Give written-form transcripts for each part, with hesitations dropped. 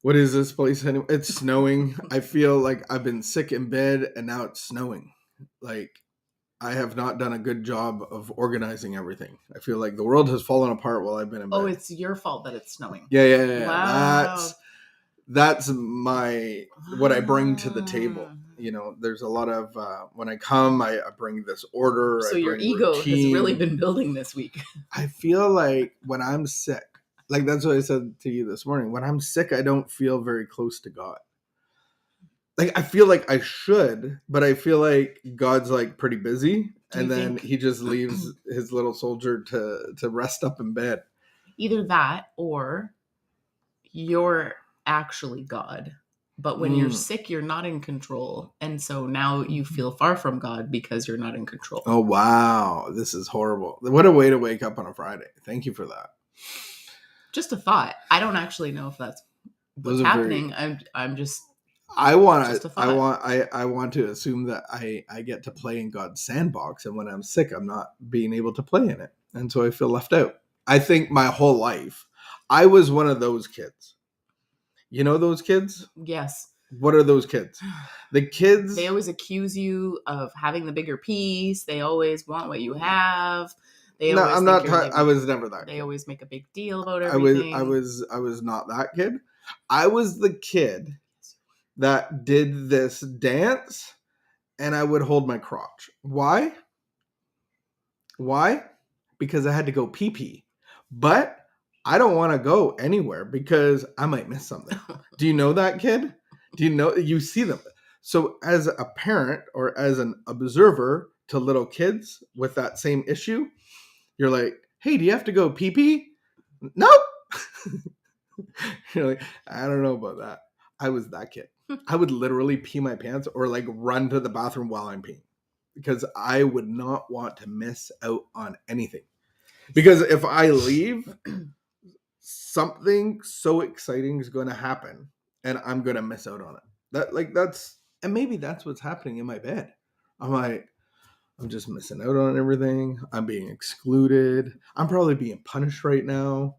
What is this place anyway? It's snowing. I feel like I've been sick in bed and now it's snowing. Like, I have not done a good job of organizing everything. I feel like the world has fallen apart while I've been in bed. Oh, it's your fault that it's snowing. Yeah. Wow. That's what I bring to the table. There's a lot of when I come, I bring this order. So I your bring ego routine. has really been building this week. I feel like when I'm sick, like that's what I said to you this morning. When I'm sick, I don't feel very close to God. Like I feel like I should, but I feel like God's like pretty busy, and then he just leaves his little soldier to rest up in bed. Either that, or you're actually God, but when you're sick, you're not in control, and so now you feel far from God because you're not in control. Oh wow, this is horrible! What a way to wake up on a Friday. Thank you for that. Just a thought. I don't actually know if that's what's happening. I'm just. I want to assume that I get to play in God's sandbox, and when I'm sick, I'm not being able to play in it, and so I feel left out. I think my whole life, I was one of those kids. You know those kids? Yes. What are those kids? The kids. They always accuse you of having the bigger piece. They always want what you have. I was never that. They always make a big deal about everything. I was not that kid. I was the kid that did this dance, and I would hold my crotch. Why? Because I had to go pee-pee. But I don't want to go anywhere because I might miss something. Do you know that kid? You see them? So as a parent or as an observer to little kids with that same issue, you're like, hey, do you have to go pee-pee? Nope. You're like, I don't know about that. I was that kid. I would literally pee my pants or like run to the bathroom while I'm peeing because I would not want to miss out on anything. Because if I leave, something so exciting is going to happen and I'm going to miss out on it. And maybe that's what's happening in my bed. I'm just missing out on everything. I'm being excluded. I'm probably being punished right now.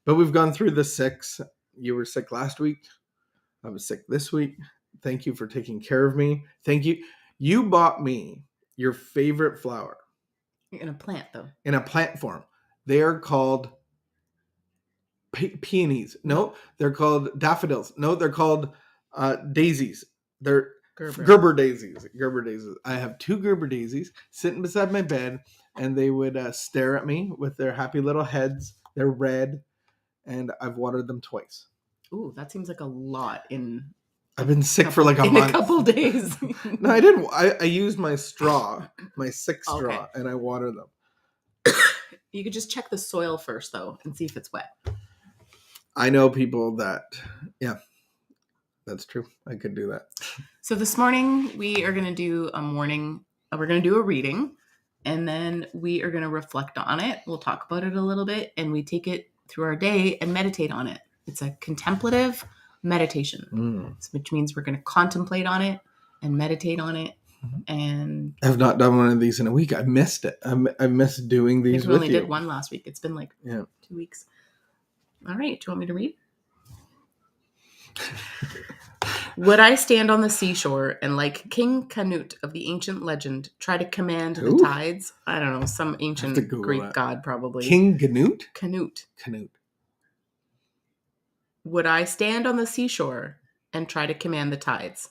But we've gone through the 6. You were sick last week. I was sick this week. Thank you for taking care of me. Thank you. You bought me your favorite flower. In a plant, though. In a plant form. They are called peonies. No, they're called daffodils. No, they're called daisies. They're Gerber daisies. I have 2 Gerber daisies sitting beside my bed, and they would stare at me with their happy little heads. They're red, and I've watered them twice. Ooh, that seems like a lot in... I've been sick for like a month. In a couple days. No, I didn't. I used my straw, my sick straw, and I watered them. You could just check the soil first, though, and see if it's wet. I know people that, yeah, that's true. I could do that. So this morning we are going to do we're going to do a reading, and then we are going to reflect on it. We'll talk about it a little bit, and we take it through our day and meditate on it. It's a contemplative meditation, which means we're going to contemplate on it and meditate on it. And I've not done one of these in a week. I missed it. I missed doing these with you. We only did one last week. It's been 2 weeks. All right. Do you want me to read? Would I stand on the seashore and, like King Canute of the ancient legend, try to command the tides? I don't know. Some ancient Greek god, probably. King Canute? Canute. Would I stand on the seashore and try to command the tides?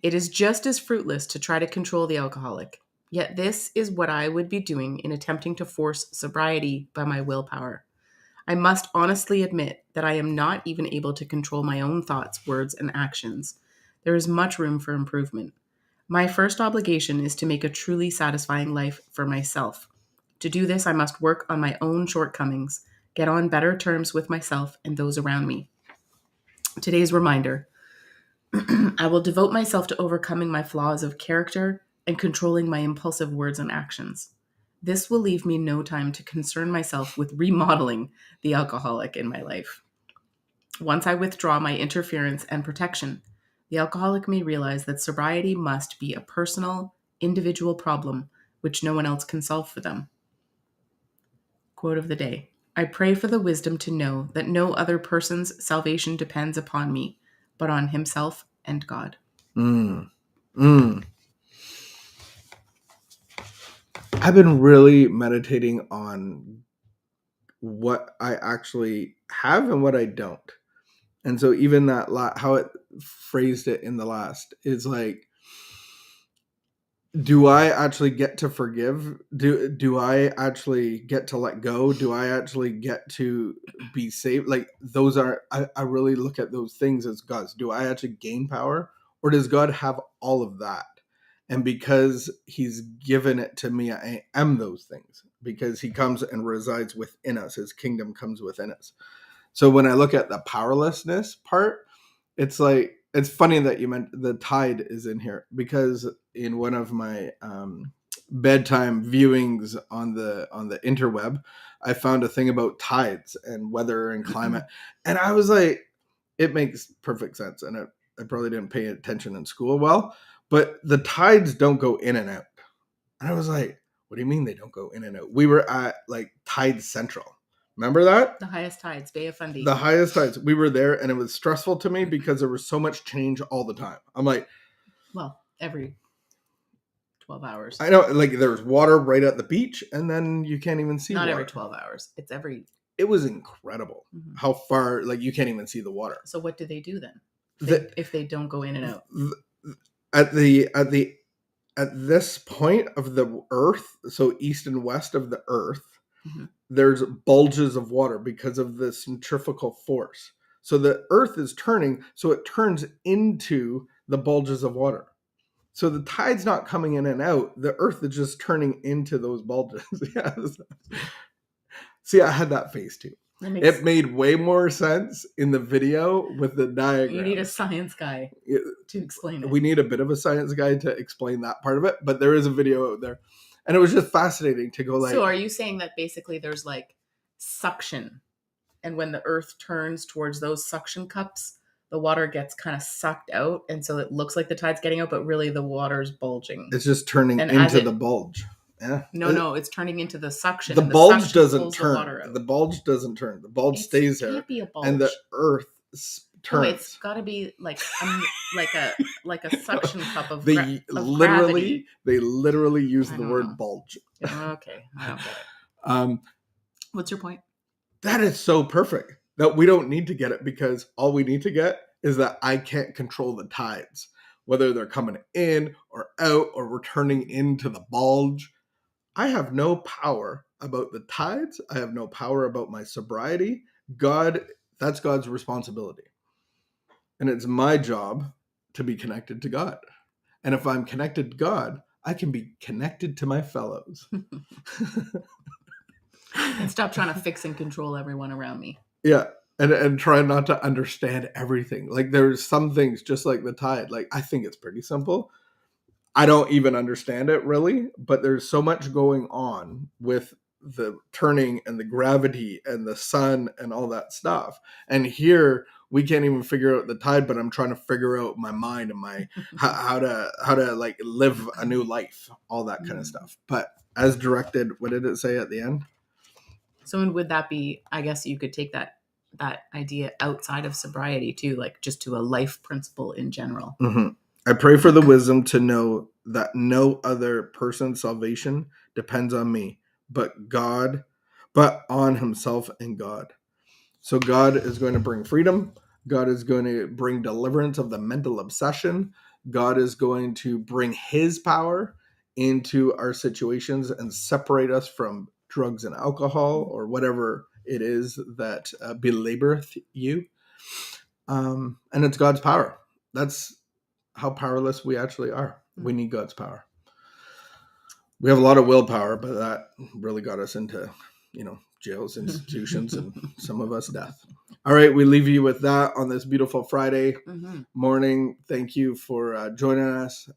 It is just as fruitless to try to control the alcoholic. Yet this is what I would be doing in attempting to force sobriety by my willpower. I must honestly admit that I am not even able to control my own thoughts, words, and actions. There is much room for improvement. My first obligation is to make a truly satisfying life for myself. To do this, I must work on my own shortcomings, get on better terms with myself and those around me. Today's reminder: I will devote myself to overcoming my flaws of character and controlling my impulsive words and actions. This will leave me no time to concern myself with remodeling the alcoholic in my life. Once I withdraw my interference and protection, the alcoholic may realize that sobriety must be a personal, individual problem which no one else can solve for them. Quote of the day: I pray for the wisdom to know that no other person's salvation depends upon me, but on himself and God. Mm. Mm. I've been really meditating on what I actually have and what I don't. And so even that how it phrased it in the last is like, do I actually get to forgive? Do I actually get to let go? Do I actually get to be saved? Like those are, I really look at those things as God's. Do I actually gain power, or does God have all of that? And because he's given it to me, I am those things, because he comes and resides within us. His kingdom comes within us. So when I look at the powerlessness part, it's like, it's funny that you meant the tide is in here, because in one of my bedtime viewings on the interweb, I found a thing about tides and weather and climate, and I was like, it makes perfect sense, and I probably didn't pay attention in school well, but the tides don't go in and out. And I was like, what do you mean they don't go in and out? We were at like Tide Central. Remember that? The highest tides, Bay of Fundy. The highest tides. We were there, and it was stressful to me because there was so much change all the time. I'm like, well, every 12 hours. I know, like there's water right at the beach, and then you can't even see Not water. every 12 hours. It's every. It was incredible how far, like you can't even see the water. So what do they do then? If they don't go in and out? At this point of the earth, so east and west of the earth, there's bulges of water because of the centrifugal force. So the earth is turning, so it turns into the bulges of water. So the tide's not coming in and out. The earth is just turning into those bulges. Yes. See, I had that face too. It made way more sense in the video with the diagram. You need a science guy to explain it. We need a bit of a science guy to explain that part of it, but there is a video out there. And it was just fascinating to go like... So are you saying that basically there's like suction, and when the earth turns towards those suction cups, the water gets kind of sucked out, and so it looks like the tide's getting out, but really the water's bulging. It's just turning into the bulge. Yeah. No, it's turning into the suction. The bulge doesn't turn. The bulge doesn't turn. The bulge stays there. It can't be a bulge. And the earth turns. No, it's got to be like a suction cup of They literally use the word bulge. Okay, I don't get it. What's your point? That is so perfect that we don't need to get it, because all we need to get is that I can't control the tides, whether they're coming in or out or returning into the bulge. I have no power about the tides. I have no power about my sobriety. That's God's responsibility. And it's my job to be connected to God. And if I'm connected to God, I can be connected to my fellows. And stop trying to fix and control everyone around me. Yeah. And try not to understand everything. Like there's some things, just like the tide, like I think it's pretty simple. I don't even understand it really, but there's so much going on with the turning and the gravity and the sun and all that stuff. And here we can't even figure out the tide, but I'm trying to figure out my mind and my how to like live a new life, all that kind of stuff. But as directed, what did it say at the end? So would that be, I guess you could take that idea outside of sobriety too, like just to a life principle in general. Mm-hmm. I pray for the wisdom to know that no other person's salvation depends on me, but on himself and God. So God is going to bring freedom. God is going to bring deliverance of the mental obsession. God is going to bring his power into our situations and separate us from drugs and alcohol or whatever it is that belaboreth you. And it's God's power. That's how powerless we actually are. We need God's power. We have a lot of willpower, but that really got us into, jails, institutions, and some of us death. All right, we leave you with that on this beautiful Friday morning. Thank you for joining us.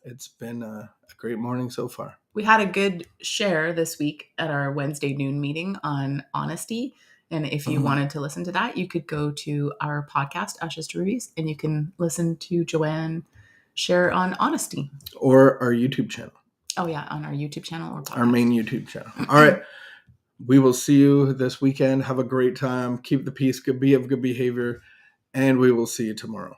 It's been a great morning so far. We had a good share this week at our Wednesday noon meeting on honesty. And if you wanted to listen to that, you could go to our podcast, Ashes to Rubies, and you can listen to Joanne share on honesty. Or our YouTube channel. Oh, yeah, on our YouTube channel or podcast. Our main YouTube channel. All right. We will see you this weekend. Have a great time. Keep the peace. Be of good behavior. And we will see you tomorrow.